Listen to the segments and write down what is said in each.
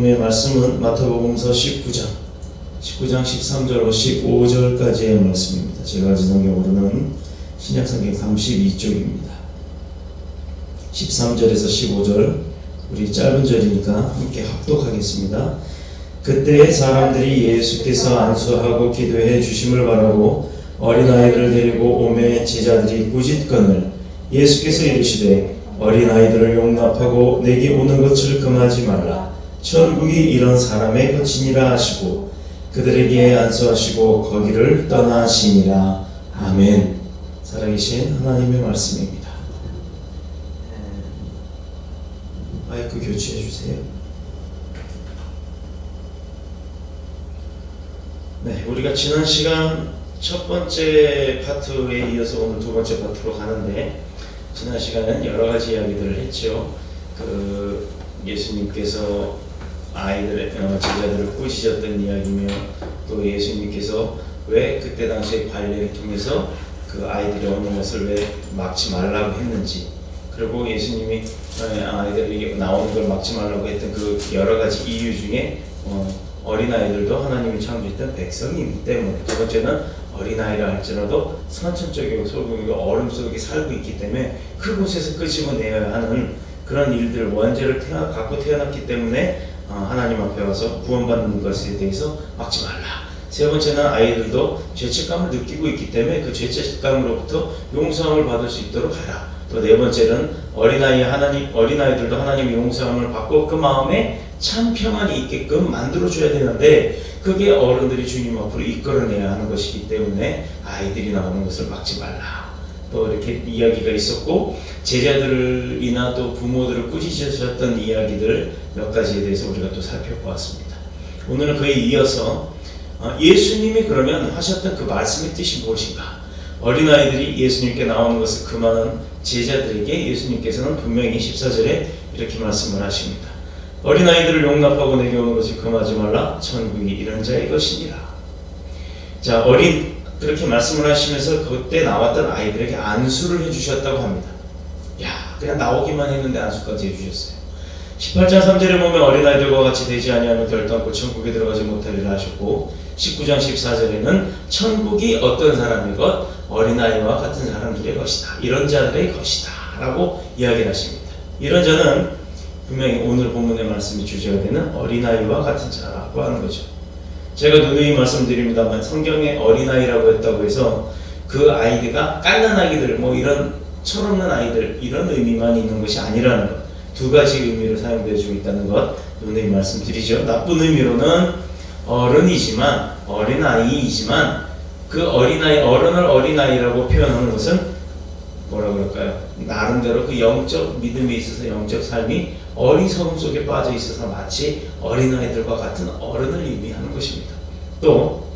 오늘의 말씀은 마태복음서 19장 13절로 15절까지의 말씀입니다. 제가 가진 성경으로는 신약성경 32쪽입니다. 13절에서 15절, 우리 짧은 절이니까 함께 합독하겠습니다. 그때 사람들이 예수께서 안수하고 기도해 주심을 바라고 어린아이들을 데리고 오매 제자들이 꾸짖거늘 예수께서 이르시되 어린아이들을 용납하고 내게 오는 것을 금하지 말라. 천국이 이런 사람의 것이니라 하시고 그들에게 안수하시고 거기를 떠나시니라. 아멘. 살아계신 하나님의 말씀입니다. 마이크 교체해 주세요. 네, 우리가 지난 시간 첫 번째 파트에 이어서 오늘 두 번째 파트로 가는데, 지난 시간에는 여러 가지 이야기들을 했죠. 예수님께서 제자들을 꾸짖었던 이야기며, 또 예수님께서 왜 그때 당시에 관례를 통해서 그 아이들이 오는 것을 왜 막지 말라고 했는지, 그리고 예수님이 아이들이 나오는 걸 막지 말라고 했던 그 여러 가지 이유 중에 어린아이들도 하나님이 창조했던 백성이기 때문에, 두 번째는 어린아이라 할지라도 선천 쪽이고 소금이고 얼음 속에 살고 있기 때문에 그곳에서 끄집어내야 하는 그런 일들, 원죄를 갖고 태어났기 때문에 하나님 앞에 와서 구원받는 것에 대해서 막지 말라. 세 번째는 아이들도 죄책감을 느끼고 있기 때문에 그 죄책감으로부터 용서함을 받을 수 있도록 하라. 또 네 번째는 어린아이들도 하나님의 용서함을 받고 그 마음에 참 평안이 있게끔 만들어줘야 되는데, 그게 어른들이 주님 앞으로 이끌어내야 하는 것이기 때문에 아이들이 나오는 것을 막지 말라. 또 이렇게 이야기가 있었고, 제자들이나 또 부모들을 꾸짖으셨던 이야기들 몇 가지에 대해서 우리가 또 살펴보았습니다. 오늘은 그에 이어서 예수님이 그러면 하셨던 그 말씀의 뜻이 무엇인가? 어린아이들이 예수님께 나오는 것을 금하는 제자들에게 예수님께서는 분명히 14절에 이렇게 말씀을 하십니다. 어린아이들을 용납하고 내게 오는 것을 금하지 말라. 천국이 이런 자의 것이니라. 자, 그렇게 말씀을 하시면서 그때 나왔던 아이들에게 안수를 해주셨다고 합니다. 그냥 나오기만 했는데 안수까지 해주셨어요. 18장 3절에 보면 어린아이들과 같이 되지 아니하면 결단코 천국에 들어가지 못하리라 하셨고, 19장 14절에는 천국이 어떤 사람의 것? 어린아이와 같은 사람들의 것이다. 이런 자들의 것이다 라고 이야기를 하십니다. 이런 자는 분명히 오늘 본문의 말씀이 주제가 되는 어린아이와 같은 자라고 하는 거죠. 제가 누누이 말씀드립니다만, 성경에 어린아이라고 했다고 해서 그 아이들가 깐난아기들, 이런 철없는 아이들, 이런 의미만 있는 것이 아니라는 것, 두 가지 의미로 사용되어지고 있다는 것 누누이 말씀드리죠. 나쁜 의미로는 어른이지만, 어린아이이지만, 그 어른을 어린아이라고 표현하는 것은 뭐라 그럴까요? 나름대로 그 영적 믿음에 있어서 영적 삶이 어리석음 속에 빠져 있어서 마치 어린아이들과 같은 어른을 의미하는 것입니다. 또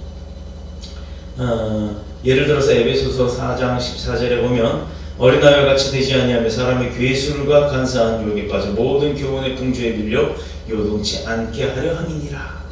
예를 들어서 에베소서 4장 14절에 보면 어린아이와 같이 되지 아니하며 사람의 괴술과 간사한 유혹에 빠져 모든 교훈의 풍조에 밀려 요동치 않게 하려 함이니라.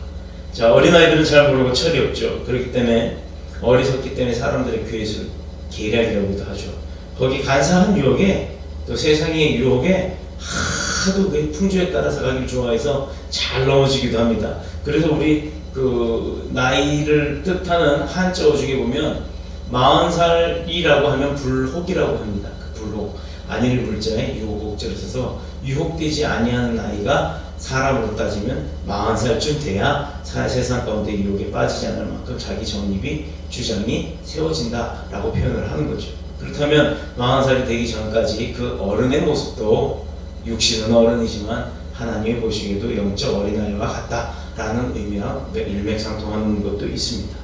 자, 어린아이들은 잘 모르고 철이 없죠. 그렇기 때문에 어리석기 때문에 사람들의 괴술, 계략이라고도 하죠. 거기 간사한 유혹에, 또 세상의 유혹에 하도 그 풍조에 따라서 가길 좋아해서 잘 넘어지기도 합니다. 그래서 우리 그 나이를 뜻하는 한자어 중에 보면 40살이라고 하면 불혹이라고 합니다. 그 불혹, 안일 불자에 유혹자를 써서 유혹되지 아니하는 나이가 사람으로 따지면 40살쯤 돼야 세상 가운데 유혹에 빠지지 않을 만큼 자기 정립이, 주장이 세워진다라고 표현을 하는 거죠. 그렇다면 40살이 되기 전까지 그 어른의 모습도 육신은 어른이지만 하나님이 보시기에도 영적 어린아이와 같다라는 의미와 일맥상통하는 것도 있습니다.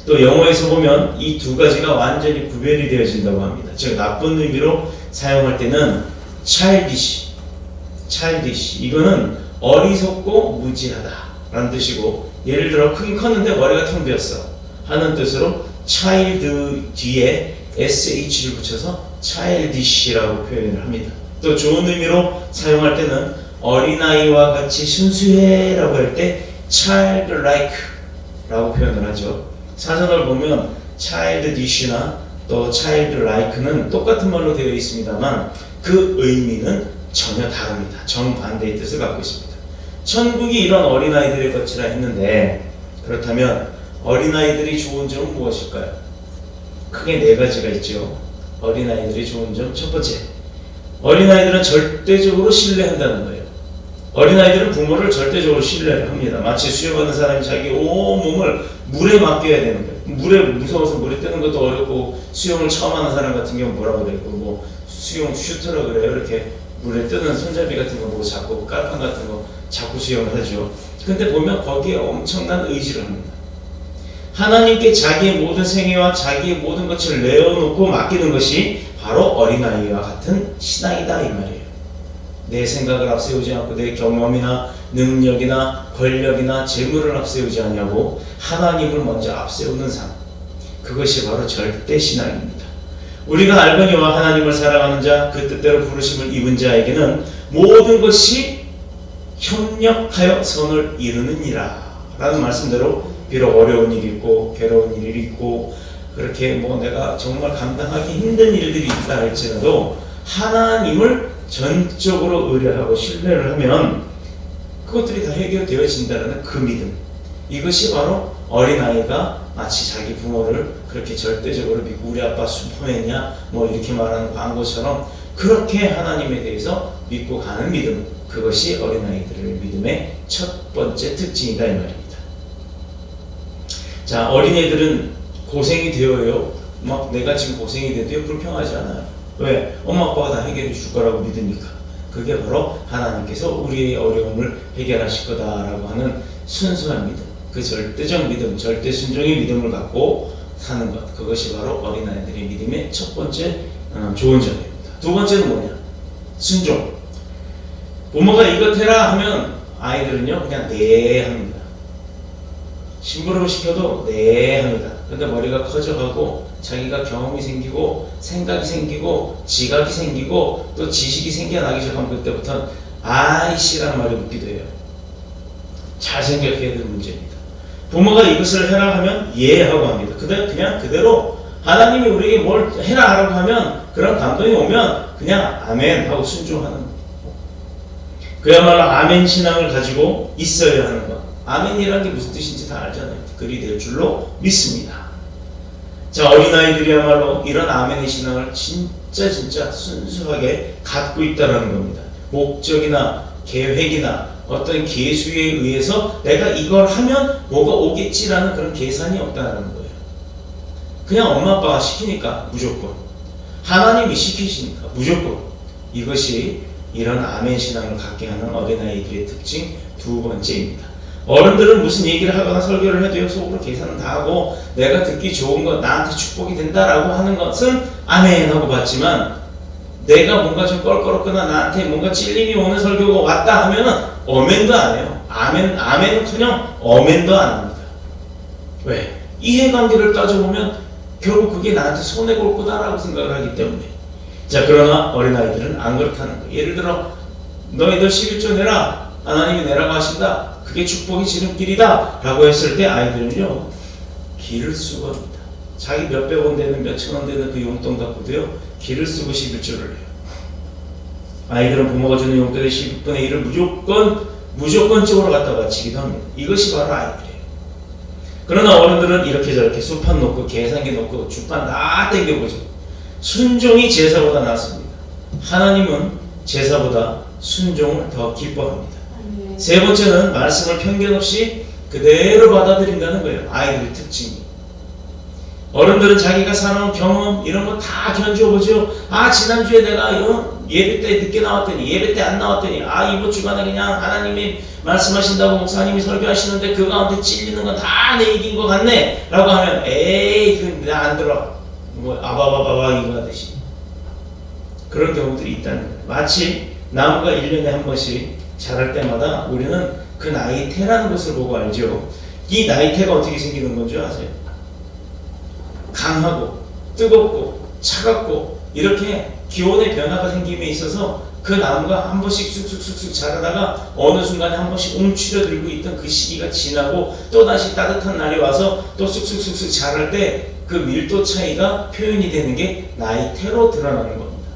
또 영어에서 보면 이 두 가지가 완전히 구별이 되어진다고 합니다. 즉, 나쁜 의미로 사용할 때는 childish, 이거는 어리석고 무지하다 라는 뜻이고, 예를 들어 크긴 컸는데 머리가 텅 비었어 하는 뜻으로 child 뒤에 sh를 붙여서 childish라고 표현을 합니다. 또 좋은 의미로 사용할 때는 어린아이와 같이 순수해 라고 할 때 childlike 라고 표현을 하죠. 사전을 보면 childish나 또 childlike는 똑같은 말로 되어 있습니다만 그 의미는 전혀 다릅니다. 정반대의 뜻을 갖고 있습니다. 천국이 이런 어린아이들의 것이라 했는데, 그렇다면 어린아이들이 좋은 점은 무엇일까요? 크게 네 가지가 있죠. 어린아이들이 좋은 점, 첫 번째, 어린아이들은 절대적으로 신뢰한다는 거예요. 어린아이들은 부모를 절대적으로 신뢰를 합니다. 마치 수영하는 사람이 자기 온몸을 물에 맡겨야 되는 거예요. 물에 무서워서 물에 뜨는 것도 어렵고, 수영을 처음 하는 사람 같은 경우는 뭐라고 그래요? 뭐 수영 슈트라 그래요. 이렇게 물에 뜨는 손잡이 같은 거 뭐 잡고 깔판 같은 거 잡고 수영을 하죠. 근데 보면 거기에 엄청난 의지를 합니다. 하나님께 자기의 모든 생애와 자기의 모든 것을 내어놓고 맡기는 것이 바로 어린아이와 같은 신앙이다 이 말이에요. 내 생각을 앞세우지 않고 내 경험이나 능력이나 권력이나 재물을 앞세우지 않냐고 하나님을 먼저 앞세우는 삶, 그것이 바로 절대 신앙입니다. 우리가 알거니와 하나님을 사랑하는 자, 그 뜻대로 부르심을 입은 자에게는 모든 것이 협력하여 선을 이루느니라 라는 말씀대로, 비록 어려운 일이 있고 괴로운 일이 있고 그렇게 뭐 내가 정말 감당하기 힘든 일들이 있다 할지라도 하나님을 전적으로 의뢰하고 신뢰를 하면 그것들이 다 해결되어진다는 그 믿음, 이것이 바로 어린아이가 마치 자기 부모를 그렇게 절대적으로 믿고, 우리 아빠 슈퍼맨이야 뭐 이렇게 말하는 광고처럼 그렇게 하나님에 대해서 믿고 가는 믿음, 그것이 어린아이들의 믿음의 첫 번째 특징이다 이 말입니다. 자, 어린애들은 고생이 되어요. 막 내가 지금 고생이 돼도요 불평하지 않아요. 왜? 엄마 아빠가 다 해결해 줄 거라고 믿으니까. 그게 바로 하나님께서 우리의 어려움을 해결하실 거다라고 하는 순수한 믿음, 그 절대적 믿음, 절대 순종의 믿음을 갖고 사는 것, 그것이 바로 어린아이들의 믿음의 첫 번째 좋은 점입니다. 두 번째는 뭐냐? 순종. 부모가 이것 해라 하면 아이들은요 그냥 네 합니다. 심부름을 시켜도 네 합니다. 근데 머리가 커져가고 자기가 경험이 생기고 생각이 생기고 지각이 생기고 또 지식이 생겨나기 시작하면 그때부터 아이씨라는 말이 붙기도 해요. 잘 생각해야 될 문제입니다. 부모가 이것을 해라 하면 예 하고 합니다. 그냥 그대로 하나님이 우리에게 뭘 해라 하라고 하면, 그런 감동이 오면 그냥 아멘 하고 순종하는 겁니다. 그야말로 아멘 신앙을 가지고 있어야 하는 것. 아멘이라는 게 무슨 뜻인지 다 알잖아요. 그리 될 줄로 믿습니다. 자, 어린아이들이야말로 이런 아멘의 신앙을 진짜 순수하게 갖고 있다는 겁니다. 목적이나 계획이나 어떤 계수에 의해서 내가 이걸 하면 뭐가 오겠지라는 그런 계산이 없다는 거예요. 그냥 엄마 아빠가 시키니까 무조건, 하나님이 시키시니까 무조건, 이것이 이런 아멘 신앙을 갖게 하는 어린아이들의 특징 두 번째입니다. 어른들은 무슨 얘기를 하거나 설교를 해도요 속으로 계산은 다 하고 내가 듣기 좋은 것, 나한테 축복이 된다라고 하는 것은 아멘 하고 받지만, 내가 뭔가 좀 껄끄럽거나 나한테 뭔가 찔림이 오는 설교가 왔다 하면은 어멘도 안 해요. 아멘은커녕 어멘도 안 합니다. 왜? 이해관계를 따져보면 결국 그게 나한테 손해가 올 거다라고 생각을 하기 때문에. 자, 그러나 어린아이들은 안 그렇다는 거예요. 예를 들어 너희들 11조 내라, 하나님이 내라고 하신다, 그게 축복의 지름길이다 라고 했을 때 아이들은요 길을 쓰고 합니다. 자기 몇백 원 되는 몇천 원 되는 그 용돈 갖고도요 길을 쓰고 11조를 해요. 아이들은 부모가 주는 용돈의 10분의 1을 무조건적으로 갖다 바치기도 합니다. 이것이 바로 아이들이에요. 그러나 어른들은 이렇게 저렇게 수판 놓고 계산기 놓고 주판 다 땡겨보죠. 순종이 제사보다 낫습니다. 하나님은 제사보다 순종을 더 기뻐합니다. 세 번째는 말씀을 편견 없이 그대로 받아들인다는 거예요. 아이들의 특징이. 어른들은 자기가 살아온 경험 이런 거 다 견주어보죠. 아, 지난주에 내가 예배 때 늦게 나왔더니, 예배 때 안 나왔더니, 아, 이번 주간에 그냥 하나님이 말씀하신다고 목사님이 설교하시는데 그 가운데 찔리는 건 다 내 얘기인 것 같네 라고 하면, 에이 그건 나 안 들어, 뭐 아바바바바 이거 하듯이 그런 경우들이 있다는 거예요. 마치 나무가 1년에 한 번씩 자랄 때마다 우리는 그 나이테라는 것을 보고 알죠. 이 나이테가 어떻게 생기는 건지 아세요? 강하고 뜨겁고 차갑고 이렇게 기온의 변화가 생김에 있어서 그 나무가 한 번씩 쑥쑥쑥쑥 자라다가 어느 순간에 한 번씩 움츠려들고 있던 그 시기가 지나고 또다시 따뜻한 날이 와서 또 쑥쑥쑥쑥 자랄 때 그 밀도 차이가 표현이 되는 게 나이테로 드러나는 겁니다.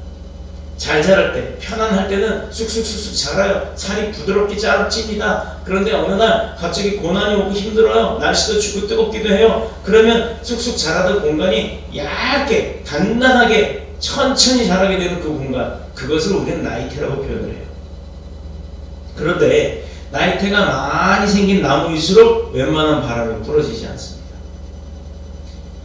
잘 자랄 때, 편안할 때는 쑥쑥쑥쑥 자라요. 살이 부드럽게 찝니다. 그런데 어느 날 갑자기 고난이 오고 힘들어요. 날씨도 춥고 뜨겁기도 해요. 그러면 쑥쑥 자라던 공간이 얇게 단단하게 천천히 자라게 되는 그 공간, 그것을 우리는 나이테라고 표현을 해요. 그런데 나이테가 많이 생긴 나무일수록 웬만한 바람이 부러지지 않습니다.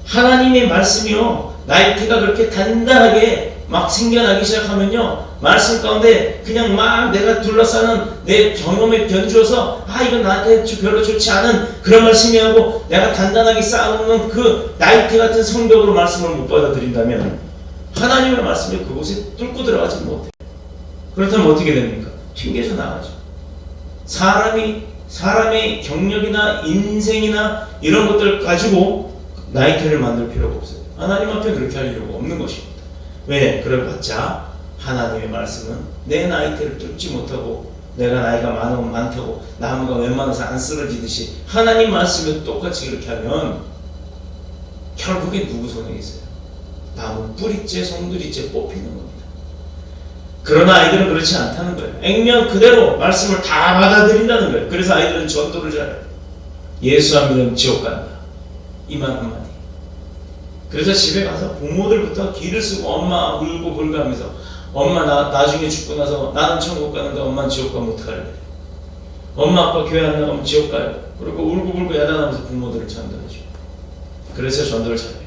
하나님의 말씀이요, 나이테가 그렇게 단단하게 막 생겨나기 시작하면요, 말씀 가운데 그냥 막 내가 둘러싸는 내 경험에 견주어서 이건 나한테 별로 좋지 않은 그런 말씀이 하고 내가 단단하게 쌓아놓는 그 나이테 같은 성벽으로 말씀을 못 받아들인다면 하나님의 말씀이 그곳에 뚫고 들어가지 못해요. 그렇다면 어떻게 됩니까? 튕겨져 나가죠. 사람의 경력이나 인생이나 이런 것들을 가지고 나이테를 만들 필요가 없어요. 하나님 앞에 그렇게 할 필요가 없는 것입니다. 왜? 그래봤자 하나님의 말씀은 내 나이테를 뚫지 못하고 내가 나이가 많다고 나무가 웬만해서 안 쓰러지듯이 하나님 말씀에도 똑같이 그렇게 하면 결국에 누구 손에 있어요? 나무 뿌리째 송두리째 뽑히는 겁니다. 그러나 아이들은 그렇지 않다는 거예요. 액면 그대로 말씀을 다 받아들인다는 거예요. 그래서 아이들은 전도를 잘해요. 예수 안 믿으면 지옥 간다. 이만 한마디. 그래서 집에 가서 부모들부터 기를 쓰고 엄마 울고 불가하면서 엄마 나 나중에 죽고 나서 나는 천국 가는데 엄마는 지옥 가면 어떡할래? 엄마 아빠 교회 안 나가면 지옥 가요. 그리고 울고 불고 야단하면서 부모들을 전도하죠. 그래서 전도를 잘해요.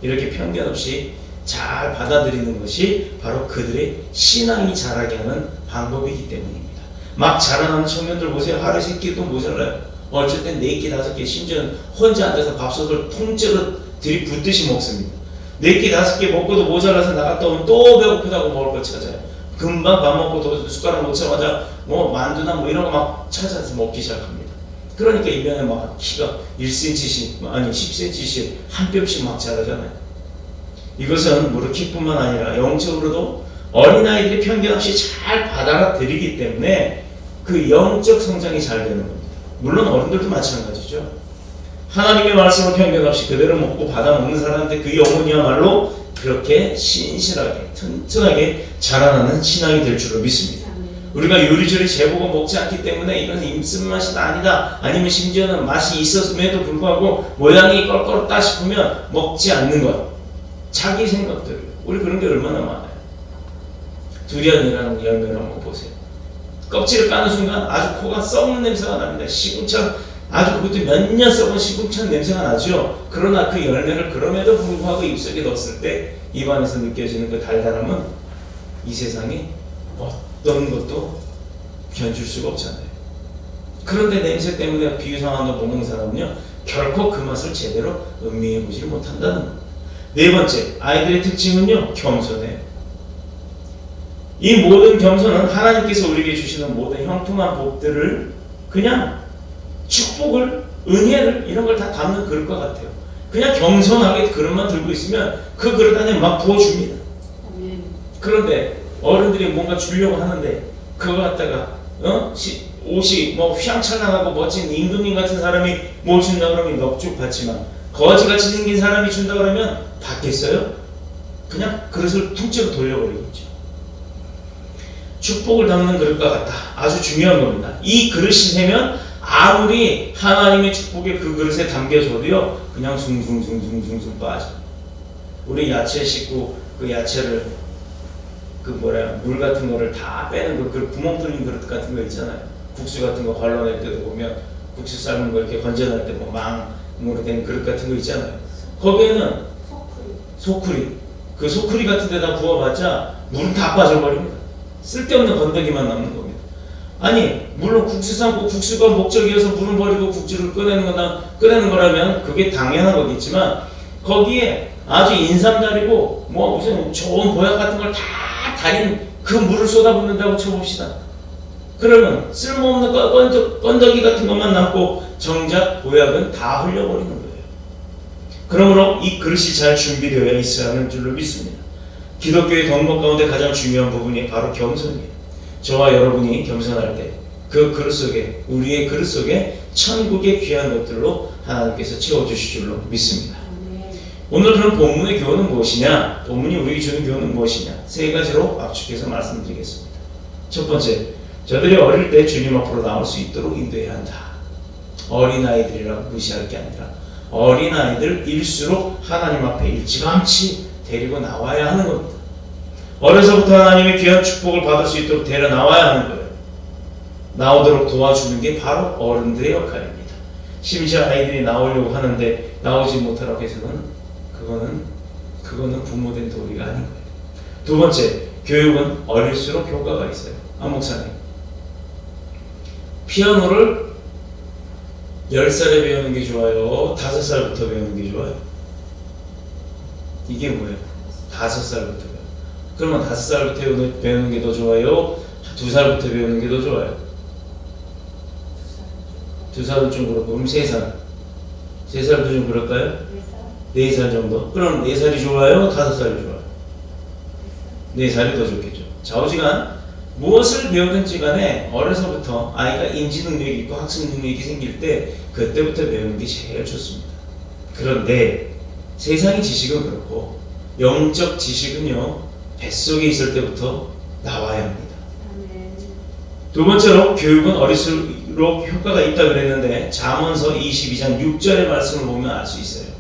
이렇게 편견 없이 잘 받아들이는 것이 바로 그들의 신앙이 자라게 하는 방법이기 때문입니다. 막 자라나는 청년들 보세요. 하루 세 끼도 모자라요. 어쩔 땐 4끼, 5끼, 심지어는 혼자 앉아서 밥솥을 통째로 들이붓듯이 먹습니다. 4끼, 5끼 먹고도 모자라서 나갔다 오면 또 배고프다고 먹을 거 찾아요. 금방 밥 먹고 또 숟가락 놓자마자 만두나 이런 거 막 찾아서 먹기 시작합니다. 그러니까 이면에 막 키가 1cm씩 아니 10cm씩 한 뼘씩 막 자라잖아요. 이것은 무릇키뿐만 아니라 영적으로도 어린아이들이 편견 없이 잘 받아들이기 때문에 그 영적 성장이 잘 되는 겁니다. 물론 어른들도 마찬가지죠. 하나님의 말씀을 편견 없이 그대로 먹고 받아 먹는 사람한테 그 영혼이야말로 그렇게 신실하게 튼튼하게 자라나는 신앙이 될 줄로 믿습니다. 우리가 요리조리 제복을 먹지 않기 때문에 이건 임쓴맛이 아니다, 아니면 심지어는 맛이 있었음에도 불구하고 모양이 껄껄다 싶으면 먹지 않는 것, 자기 생각대로. 우리 그런 게 얼마나 많아요. 두리안이라는 열매를 한번 보세요. 껍질을 까는 순간 아주 코가 썩는 냄새가 납니다. 시궁창, 아주 그것도 몇 년 썩은 시궁창 냄새가 나죠. 그러나 그 열매를 그럼에도 불구하고 입속에 넣었을 때 입안에서 느껴지는 그 달달함은 이 세상에 어떤 것도 견줄 수가 없잖아요. 그런데 냄새 때문에 비유상한 거 못 먹는 사람은요, 결코 그 맛을 제대로 음미해 보지 못한다는 겁니다. 네 번째, 아이들의 특징은요, 겸손해요. 이 모든 겸손은 하나님께서 우리에게 주시는 모든 형통한 복들을 그냥 축복을, 은혜를 이런 걸 다 담는 그릇과 같아요. 그냥 겸손하게 그릇만 들고 있으면 그 그릇 안에 막 부어줍니다. 그런데 어른들이 뭔가 주려고 하는데 그거 갖다가 옷이 휘황찬란하고 멋진 임금님 같은 사람이 뭘 준다 그러면 넉죽 받지만 거지같이 생긴 사람이 준다 그러면 받겠어요? 그냥 그릇을 통째로 돌려버리겠죠. 축복을 담는 그릇과 같다. 아주 중요한 겁니다. 이 그릇이 세면 아무리 하나님의 축복이 그 그릇에 담겨져도요, 그냥 숭숭숭숭숭 빠져. 우리 야채 씻고 그 야채를 물 같은 거를 다 빼는 그 구멍 뚫린 그릇 같은 거 있잖아요. 국수 같은 거 걸러낼 때도 보면 국수 삶은 거 이렇게 건져낼 때 망으로 된 그릇 같은 거 있잖아요. 거기에는 소쿠리. 그 소쿠리 같은 데다 부어봤자 물은 다 빠져버립니다. 쓸데없는 건더기만 남는 겁니다. 아니, 물론 국수 삶고 국수가 목적이어서 물을 버리고 국주를 꺼내는 거라면 그게 당연한 거겠지만 거기에 아주 인삼달이고 무슨 좋은 보약 같은 걸 다 달인 그 물을 쏟아붓는다고 쳐봅시다. 그러면 쓸모없는 건더기 같은 것만 남고 정작 보약은 다 흘려버리는 거예요. 그러므로 이 그릇이 잘 준비되어 있어야 하는 줄로 믿습니다. 기독교의 덕목 가운데 가장 중요한 부분이 바로 겸손이에요. 저와 여러분이 겸손할 때 그 그릇 속에, 우리의 그릇 속에 천국의 귀한 것들로 하나님께서 채워주실 줄로 믿습니다. 오늘 그럼 본문의 교훈은 무엇이냐? 본문이 우리에게 주는 교훈은 무엇이냐? 세 가지로 압축해서 말씀드리겠습니다. 첫 번째, 저들이 어릴 때 주님 앞으로 나올 수 있도록 인도해야 한다. 어린아이들이라고 무시할 게 아니라 어린아이들일수록 하나님 앞에 일찌감치 데리고 나와야 하는 겁니다. 어려서부터 하나님의 귀한 축복을 받을 수 있도록 데려 나와야 하는 거예요. 나오도록 도와주는 게 바로 어른들의 역할입니다. 심지어 아이들이 나오려고 하는데 나오지 못하라고 해서는 그거는 부모된 도리가 아닌 거예요. 두 번째, 교육은 어릴수록 효과가 있어요. 목사님, 피아노를 10살에 배우는 게 좋아요? 5살부터 배우는 게 좋아요? 이게 뭐예요? 5살부터 배워요. 그러면 5살부터 배우는 게 더 좋아요? 2살부터 배우는 게 더 좋아요? 2살은 좀 그렇고, 그럼 3살? 3살도 좀 그럴까요? 4살 정도? 그럼 4살이 좋아요? 5살이 좋아요? 4살이 더 좋겠죠. 좌우지간 무엇을 배우든지 간에 어려서부터 아이가 인지 능력이 있고 학습 능력이 생길 때 그때부터 배우는 게 제일 좋습니다. 그런데 세상의 지식은 그렇고 영적 지식은요, 뱃속에 있을 때부터 나와야 합니다. 두 번째로 교육은 어릴수록 효과가 있다 그랬는데 잠언서 22장 6절의 말씀을 보면 알 수 있어요.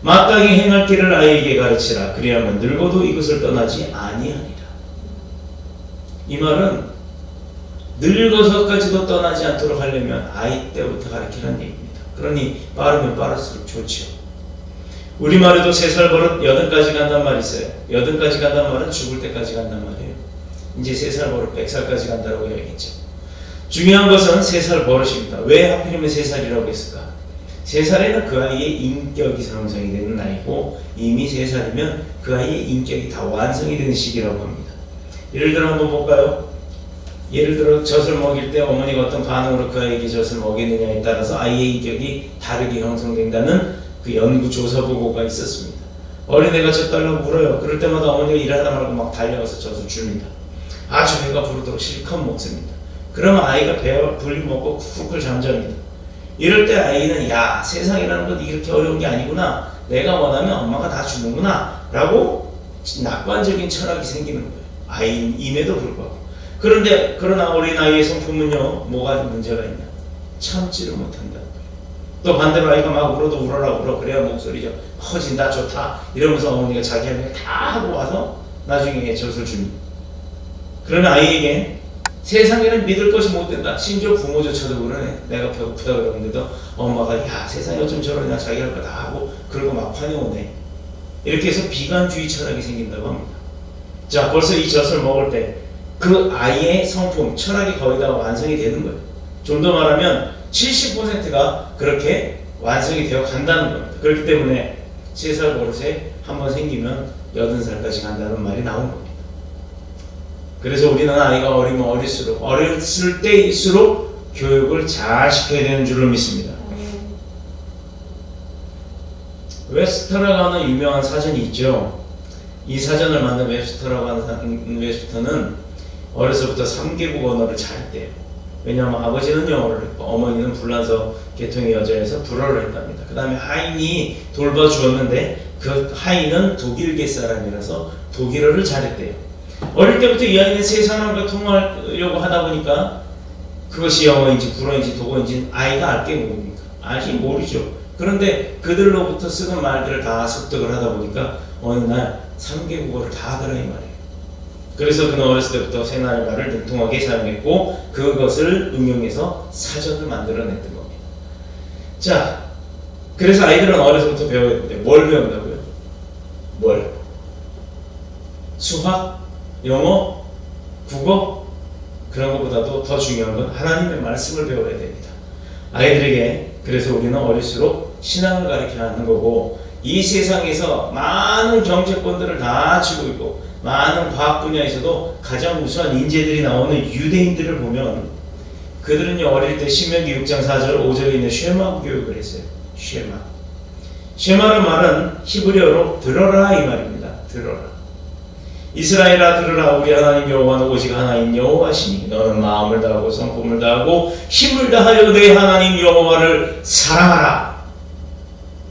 마땅히 행할 길을 아이에게 가르치라. 그리하면 늙어도 이것을 떠나지 아니하니라. 이 말은 늙어서까지도 떠나지 않도록 하려면 아이 때부터 가르치라는 얘기입니다. 그러니 빠르면 빠를수록 좋지요. 우리말에도 3살 버릇 80까지 간단 말이 있어요. 80까지 간단 말은 죽을 때까지 간단 말이에요. 이제 3살 버릇 100살까지 간다고 해야겠죠. 중요한 것은 3살 버릇입니다. 왜 하필이면 3살이라고 했을까? 3살에는 그 아이의 인격이 형성이 되는 나이고 이미 3살이면 그 아이의 인격이 다 완성이 되는 시기라고 합니다. 예를 들어 한번 볼까요? 예를 들어 젖을 먹일 때 어머니가 어떤 반응으로 그 아이에게 젖을 먹이느냐에 따라서 아이의 인격이 다르게 형성된다는 그 연구 조사 보고가 있었습니다. 어린애가 젖 달라고 물어요. 그럴 때마다 어머니가 일하다 말고 막 달려가서 젖을 줍니다. 아주 배가 부르도록 실컷 먹습니다. 그러면 아이가 배가 불리 먹고 쿡쿡 잠잡니다. 이럴 때 아이는 야, 세상이라는 건 이렇게 어려운 게 아니구나, 내가 원하면 엄마가 다 주는구나 라고 낙관적인 철학이 생기는 거예요. 아이임에도 불구하고. 그러나 어린아이의 성품은요, 뭐가 문제가 있냐? 참지를 못한다. 또 반대로 아이가 막 울어도 울어라 그래야 목소리가 커진다, 좋다 이러면서 어머니가 자기 할 일 다 하고 와서 나중에 젖을 줍니다. 그러면 아이에게 세상에는 믿을 것이 못 된다. 심지어 부모조차도 그러네. 내가 배고프다 그러는데도 엄마가 야, 세상이 어쩜 저러냐, 자기 할 거 다 하고 그러고 막 화내오네. 이렇게 해서 비관주의 철학이 생긴다고 합니다. 자, 벌써 이 젖을 먹을 때 그 아이의 성품, 철학이 거의 다 완성이 되는 거예요. 좀 더 말하면 70%가 그렇게 완성이 되어 간다는 겁니다. 그렇기 때문에 3살 버릇에 한번 생기면 80살까지 간다는 말이 나온 겁니다. 그래서 우리는 아이가 어리면 어릴수록, 어렸을 때일수록 교육을 잘 시켜야 되는 줄로 믿습니다. 웹스터라고 하는 유명한 사전이 있죠. 이 사전을 만든 웹스터라고 하는 웹스터는 어려서부터 3개국 언어를 잘했대요. 왜냐하면 아버지는 영어를 했고 어머니는 불란서 계통의 여자여서 불어를 했답니다. 그 다음에 하인이 돌봐주었는데 그 하인은 독일계 사람이라서 독일어를 잘했대요. 어릴 때부터 이 아이는 세 사람과 통화하려고 하다 보니까 그것이 영어인지 불어인지 독어인지 아이가 알게 모릅니까? 알지 모르죠. 그런데 그들로부터 쓰는 말들을 다 습득을 하다 보니까 어느 날 3개국어를 다 하더라 이 말이에요. 그래서 그는 어렸을 때부터 세 나라의 말을 능통하게 사용했고 그것을 응용해서 사전을 만들어냈던 겁니다. 자, 그래서 아이들은 어려서부터 배워야 되는데 뭘 배운다고요? 뭘? 수학? 영어? 국어? 그런 것보다도 더 중요한 건 하나님의 말씀을 배워야 됩니다. 아이들에게 그래서 우리는 어릴수록 신앙을 가르쳐야 하는 거고 이 세상에서 많은 경제권들을 다 쥐고 있고 많은 과학 분야에서도 가장 우수한 인재들이 나오는 유대인들을 보면 그들은요 어릴 때 신명기 6장 4절 5절에 있는 쉐마 교육을 했어요. 쉐마란 말은 히브리어로 들어라 이 말입니다. 들어라. 이스라엘아 들으라. 우리 하나님 여호와는 오직 하나인 여호와시니 너는 마음을 다하고 성품을 다하고 힘을 다하여 내 하나님 여호와를 사랑하라.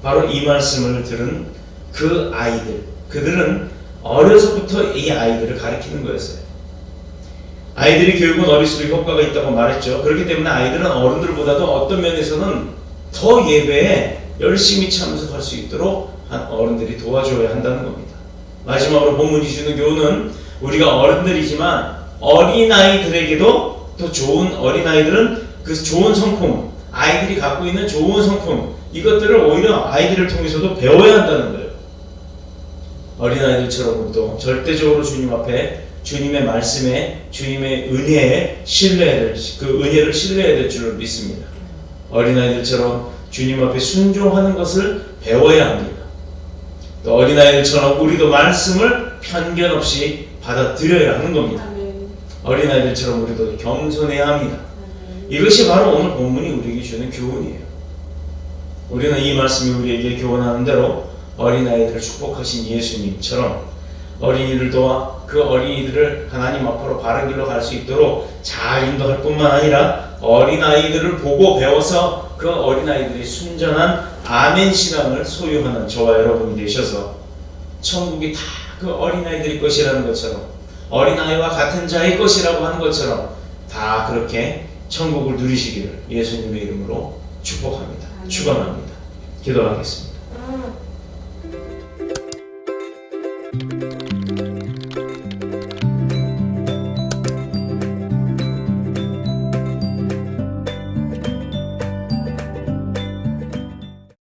바로 이 말씀을 들은 그 아이들, 그들은 어려서부터 이 아이들을 가르치는 거였어요. 아이들이 교육은 어릴수록 효과가 있다고 말했죠. 그렇기 때문에 아이들은 어른들보다도 어떤 면에서는 더 예배에 열심히 참석할 수 있도록 어른들이 도와줘야 한다는 겁니다. 마지막으로 본문이 주는 교훈은 우리가 어른들이지만 어린아이들에게도 또 좋은, 어린아이들은 그 좋은 성품, 아이들이 갖고 있는 좋은 성품, 이것들을 오히려 아이들을 통해서도 배워야 한다는 거예요. 어린아이들처럼 우리도 절대적으로 주님 앞에 주님의 말씀에, 주님의 은혜에 신뢰해야 될, 그 은혜를 신뢰해야 될 줄 믿습니다. 어린아이들처럼 주님 앞에 순종하는 것을 배워야 합니다. 또 어린아이들처럼 우리도 말씀을 편견 없이 받아들여야 하는 겁니다. 어린아이들처럼 우리도 겸손해야 합니다. 이것이 바로 오늘 본문이 우리에게 주는 교훈이에요. 우리는 이 말씀이 우리에게 교훈하는 대로 어린아이들을 축복하신 예수님처럼 어린이들 도와 그 어린이들을 하나님 앞으로 바른 길로 갈 수 있도록 잘 인도할 뿐만 아니라 어린아이들을 보고 배워서 그 어린아이들이 순전한 아멘 신앙을 소유하는 저와 여러분이 되셔서 천국이 다 그 어린아이들의 것이라는 것처럼, 어린아이와 같은 자의 것이라고 하는 것처럼 다 그렇게 천국을 누리시기를 예수님의 이름으로 축복합니다. 축원합니다. 기도하겠습니다.